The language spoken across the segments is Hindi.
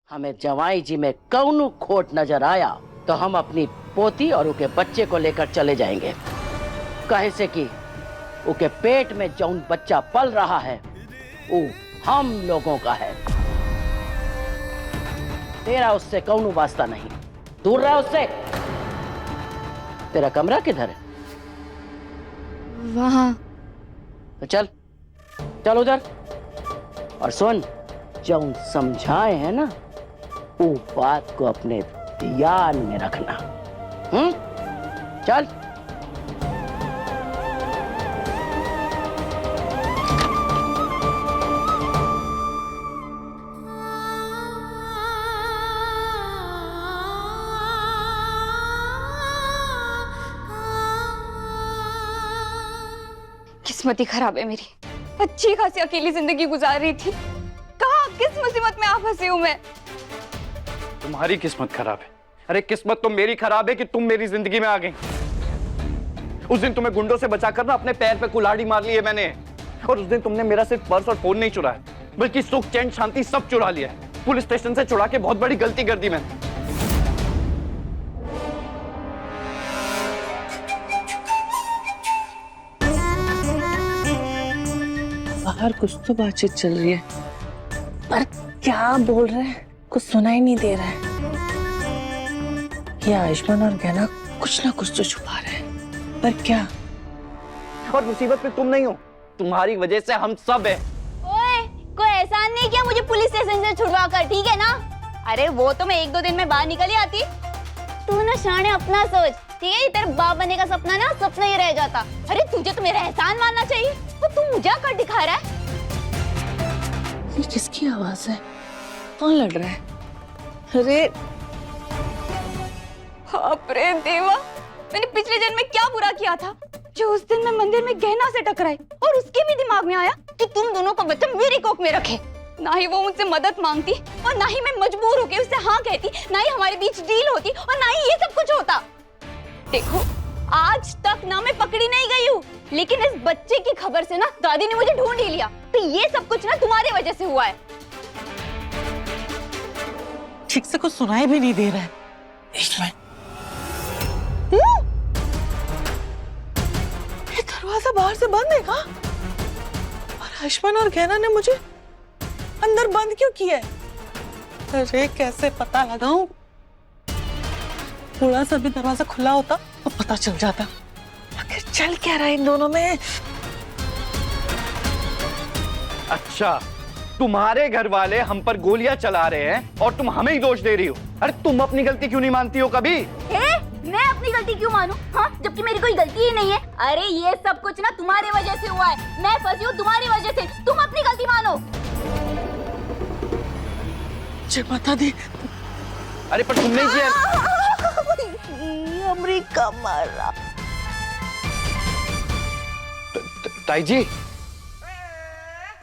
हमें जवाई जी में कौनो खोट नजर आया तो हम अपनी पोती और उनके बच्चे को लेकर चले जाएंगे। कहे से कि उनके पेट में जौन बच्चा पल रहा है वो हम लोगों का है। तेरा उससे कौनो वास्ता नहीं, दूर रह उससे। तेरा कमरा किधर है? वहां। तो चल चल उधर। और सुन, जौन समझाए हैं ना वो बात को अपने ध्यान में रखना। चल। किस्मत ही खराब है मेरी। अच्छी खासी अकेली जिंदगी गुजार रही थी, कहाँ किस मुसीबत में आप फंसी हूं मैं। तुम्हारी किस्मत खराब है। अरे किस्मत तो मेरी खराब है कि तुम मेरी जिंदगी में आ गई। उस दिन तुम्हें गुंडों से बचाकर ना अपने पैर पे कुल्हाड़ी मार ली है मैंने। और उस दिन तुमने मेरा सिर्फ पर्स और फोन नहीं चुराया, बल्कि सुख चैन शांति सब चुरा लिया है। पुलिस स्टेशन से चुरा के बहुत बड़ी गलती कर दी मैंने। बाहर कुछ तो बातचीत चल रही है, पर क्या बोल रहे हैं कुछ सुनाई नहीं दे रहा है। ये आयुष्मान और गहना कुछ ना कुछ तो छुपा रहे हैं, पर क्या? और मुसीबत में तुम नहीं हो, तुम्हारी वजह से हम सब है। ओए, कोई एहसान नहीं किया मुझे पुलिस स्टेशन से छुड़वा कर, ठीक है ना? अरे वो तो मैं 1-2 दिन में बाहर निकल ही आती। तू ना शाने अपना सोच, ठीक है? तेरे बाप बनने का सपना ना सपना ही रह जाता। अरे तुझे तो मेरा एहसान मानना चाहिए, तो तू मुझे कर दिखा रहा है। ये किसकी आवाज है? कौन लड़ रहा है? अरे बाप रे देवा, मैंने पिछले जन्म में क्या बुरा किया था जो उस दिन मैं मंदिर में गहना से टकराई और उसके भी दिमाग में आया कि तुम दोनों का बच्चा मेरी कोख में रखे। ना ही वो मुझसे मदद मांगती और ना ही मैं मजबूर होके उससे हाँ कहती, ना ही हमारे बीच डील होती और ना ही ये सब कुछ होता। देखो आज तक ना मैं पकड़ी नहीं गई हूँ, लेकिन इस बच्चे की खबर से ना दादी ने मुझे ढूंढ ही लिया। तो ये सब कुछ ना तुम्हारी वजह से हुआ है। ठीक से कुछ सुनाई भी नहीं दे रहा है। इसमें ये दरवाजा बाहर से बंद है का? और आयुष्मान और गहना ने मुझे अंदर बंद क्यों किया है? अरे कैसे पता लगाऊं? थोड़ा सा भी दरवाजा खुला होता तो पता चल जाता। आखिर चल क्या रहा है इन दोनों में? अच्छा, तुम्हारे घर वाले हम पर गोलियां चला रहे हैं और तुम हमें ही दोष दे रही हो। अरे तुम अपनी गलती क्यों नहीं मानती हो कभी? मैं अपनी गलती क्यों मानूं? हाँ, जबकि मेरी कोई गलती ही नहीं है। अरे ये सब कुछ ना तुम्हारी वजह से हुआ है। मैं फंसी हूँ तुम्हारी वजह से। तुम अपनी गलती मानो। जय माता दी। अरे पर तुमने किया। अमरीका मारा। ताई जी,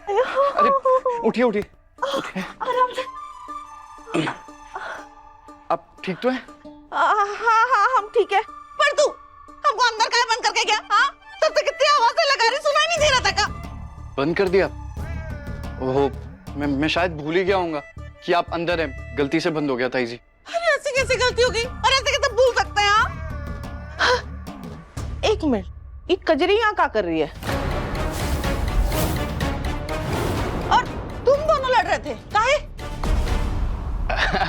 अरे उठिए उठिए। आराम से। अब ठीक तो है? हाँ हम ठीक है। पर तू हमको अंदर काहे बंद करके गया? हाँ, तब तक कितनी आवाजें लगा रही, सुनाई नहीं दे रहा था का? बंद कर दिया? ओहो, मैं शायद भूल ही गया हूँगा कि आप अंदर हैं। गलती से बंद हो गया ताई जी। अरे ऐसी कैसी गलती हो गई? और ऐसे कैसे भूल सकते हैं आप? हाँ? एक मिनट, ये कजरी यहाँ क्या कर रही है? और तुम दोनों लड़ रहे थे काहे?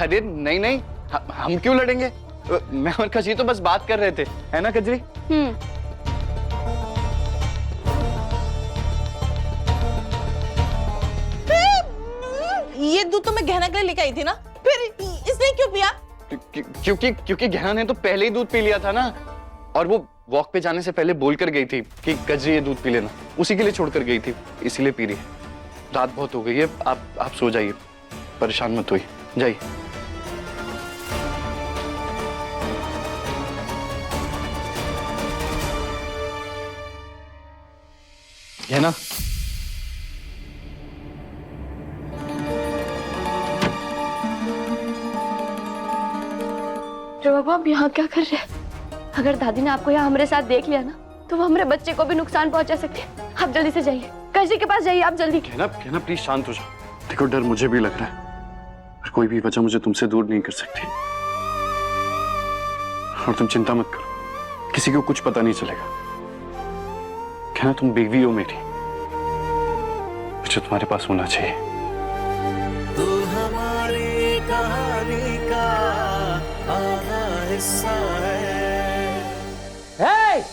अरे नहीं नहीं, हम क्यों लड़ेंगे? मैं और कजरी तो बस बात कर रहे थे, है ना कजरी? ये दूध तो मैं गहना के लिए लेके आई थी ना, फिर इसने क्यों पिया? क्योंकि गहना ने तो पहले ही दूध पी लिया था ना, और वो वॉक पे जाने से पहले बोल कर गई थी कि कजरी ये दूध पी लेना, उसी के लिए छोड़ कर गई थी, इसीलिए पी रही है। रात बहुत हो गई है, आप सो जाइए, परेशान मत होइए, जाइए। है ना? बाबा आप यहाँ क्या कर रहे हैं? अगर दादी ने आपको यहाँ हमारे साथ देख लिया ना तो वो हमारे बच्चे को भी नुकसान पहुंचा सकते हैं। आप जल्दी से जाइए, कजरी के पास जाइए, आप जल्दी। कहना प्लीज शांत हो जाओ। देखो, डर मुझे भी लग रहा है, पर कोई भी वजह मुझे तुमसे दूर नहीं कर सकती। और तुम चिंता मत करो, किसी को कुछ पता नहीं चलेगा। कहना तुम बेबी हो मेरी, जो तुम्हारे पास होना चाहिए। तू हमारी कहानी का आधा हिस्सा है। हे!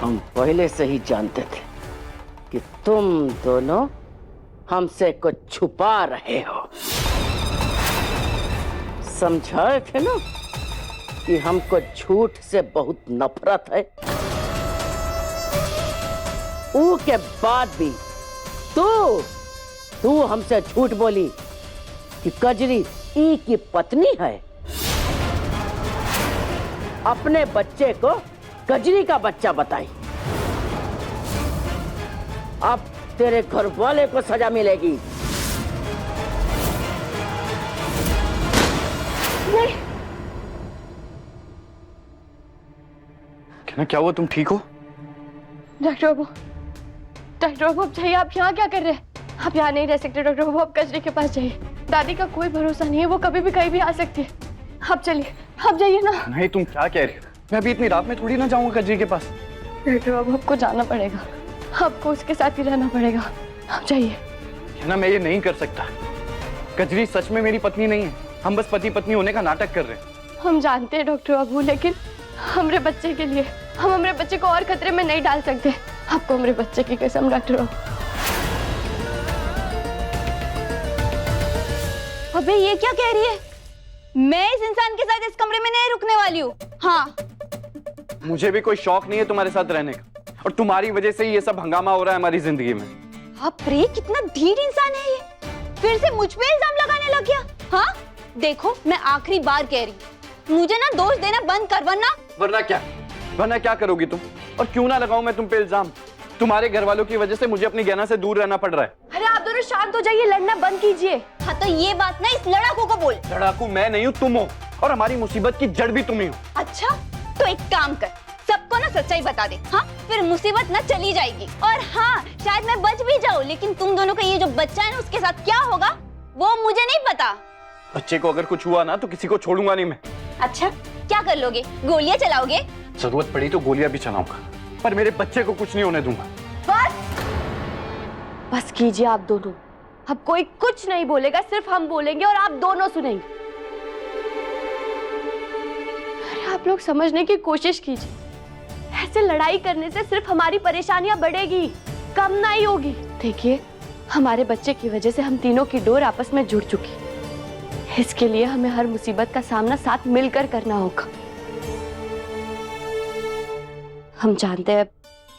हम पहले से ही जानते थे कि तुम दोनों हमसे कुछ छुपा रहे हो। समझाए थे ना कि हमको झूठ से बहुत नफरत है। ऊ के बाद भी तू हमसे झूठ बोली कि कजरी ई की पत्नी है। अपने बच्चे को कजरी का बच्चा बताई। अब तेरे घर वाले को सजा मिलेगी। नहीं, कहना, क्या हुआ? तुम ठीक हो? डॉक्टर बाबू, डॉक्टर बाबू आप जाइए। आप यहाँ क्या कर रहे हैं? आप यहाँ नहीं रह सकते डॉक्टर बाबू, आप कजरी के पास जाइए। दादी का कोई भरोसा नहीं है, वो कभी भी कहीं भी आ सकती है। आप चलिए, आप जाइए ना। नहीं, तुम क्या कह रही हो? मैं अभी इतनी रात में थोड़ी ना जाऊंगा कजरी के पास। डॉक्टर बाबू आपको जाना पड़ेगा, आपको उसके साथ ही रहना पड़ेगा। आप जाइए। कहना, मैं ये नहीं कर सकता। कजरी सच में मेरी पत्नी नहीं है, हम बस पति पत्नी होने का नाटक कर रहे हैं। हम जानते हैं डॉक्टर बाबू, लेकिन हमारे बच्चे के लिए हम हमारे बच्चे को और खतरे में नहीं डाल सकते। आपको हमारे बच्चे की कसम डॉक्टर बाबू। अबे ये क्या कह रही है? मैं इस इंसान के साथ इस कमरे में नहीं रुकने वाली हूँ। हाँ, मुझे भी कोई शौक नहीं है तुम्हारे साथ रहने का, और तुम्हारी वजह से ही ये सब हंगामा हो रहा है हमारी जिंदगी में। आप रे कितना ढीठ इंसान है ये, फिर से मुझ पे इल्जाम लगाने लग गया। हाँ देखो, मैं आखिरी बार कह रही हूँ, मुझे ना दोष देना बंद कर, वरना क्या करोगी तुम? और क्यों ना लगाऊं मैं तुम पे इल्जाम? तुम्हारे घर वालों की वजह से मुझे अपनी गहना से दूर रहना पड़ रहा है। अरे आप दोनों शांत हो जाइए, लड़ना बंद कीजिए। हाँ तो ये बात ना इस लड़ाकू को बोल। लड़ाकू मैं नहीं हूँ, तुम हो, और हमारी मुसीबत की जड़ भी तुम ही हो। अच्छा तो एक काम कर, सबको ना सच्चाई बता दे। हाँ फिर मुसीबत ना चली जाएगी। और हाँ शायद मैं बच भी जाऊँ, लेकिन तुम दोनों का ये जो बच्चा है ना उसके साथ क्या होगा वो मुझे नहीं पता। बच्चे को अगर कुछ हुआ ना तो किसी को छोड़ूंगा नहीं मैं। अच्छा क्या कर लोगे? गोलियां चलाओगे? जरूरत पड़ी तो गोलियां भी चलाऊंगा, पर मेरे बच्चे को कुछ नहीं होने दूंगा। बस कीजिए आप दोनों, अब कोई कुछ नहीं बोलेगा, सिर्फ हम बोलेंगे और आप दोनों सुनेंगे। अरे आप लोग समझने की कोशिश कीजिए, ऐसे लड़ाई करने से सिर्फ हमारी परेशानियां बढ़ेगी, कम नहीं होगी। देखिए हमारे बच्चे की वजह से हम तीनों की डोर आपस में जुड़ चुकी, इसके लिए हमें हर मुसीबत का सामना साथ मिलकर करना होगा। हम जानते हैं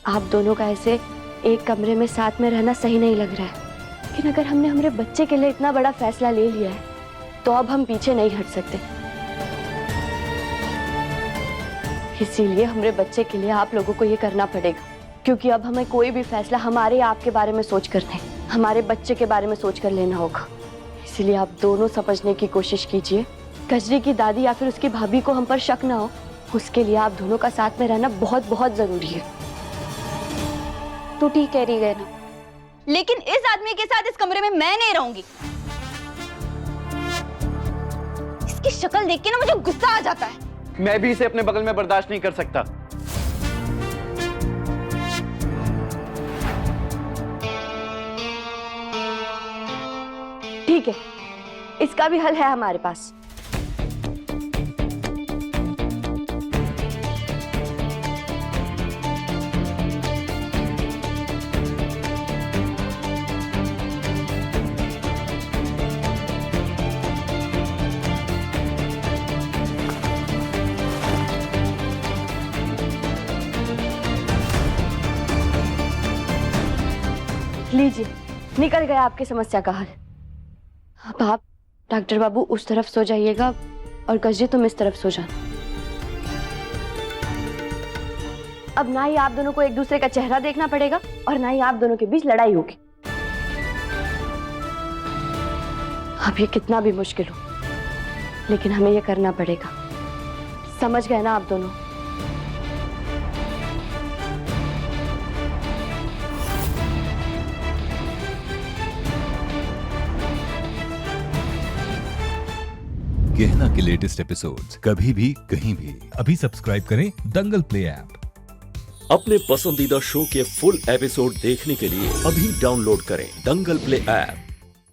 आप दोनों का ऐसे एक कमरे में साथ में रहना सही नहीं लग रहा है, लेकिन अगर हमने हमारे बच्चे के लिए इतना बड़ा फैसला ले लिया है तो अब हम पीछे नहीं हट सकते। इसीलिए हमारे बच्चे के लिए आप लोगों को ये करना पड़ेगा, क्योंकि अब हमें कोई भी फैसला हमारे आपके बारे में सोच कर नहीं, हमारे बच्चे के बारे में सोच कर लेना होगा। इसीलिए आप दोनों समझने की कोशिश कीजिए, कजरी की दादी या फिर उसकी भाभी को हम पर शक ना हो, उसके लिए आप दोनों का साथ में रहना बहुत बहुत जरूरी है। तो ठीक कह रही है ना, लेकिन इस आदमी के साथ इस कमरे में मैं नहीं रहूंगी। इसकी शक्ल देख के ना मुझे गुस्सा आ जाता है। मैं भी इसे अपने बगल में बर्दाश्त नहीं कर सकता। ठीक है, इसका भी हल है हमारे पास। लीजिए, निकल गया आपकी समस्या का हल। अब आप डॉक्टर बाबू उस तरफ सो जाइएगा और कजरी तुम इस तरफ सो जाना। अब ना ही आप दोनों को एक दूसरे का चेहरा देखना पड़ेगा और ना ही आप दोनों के बीच लड़ाई होगी। अब ये कितना भी मुश्किल हो, लेकिन हमें ये करना पड़ेगा। समझ गए ना आप दोनों? गहना के लेटेस्ट एपिसोड्स कभी भी कहीं भी अभी सब्सक्राइब करें दंगल प्ले ऐप। अपने पसंदीदा शो के फुल एपिसोड देखने के लिए अभी डाउनलोड करें दंगल प्ले ऐप।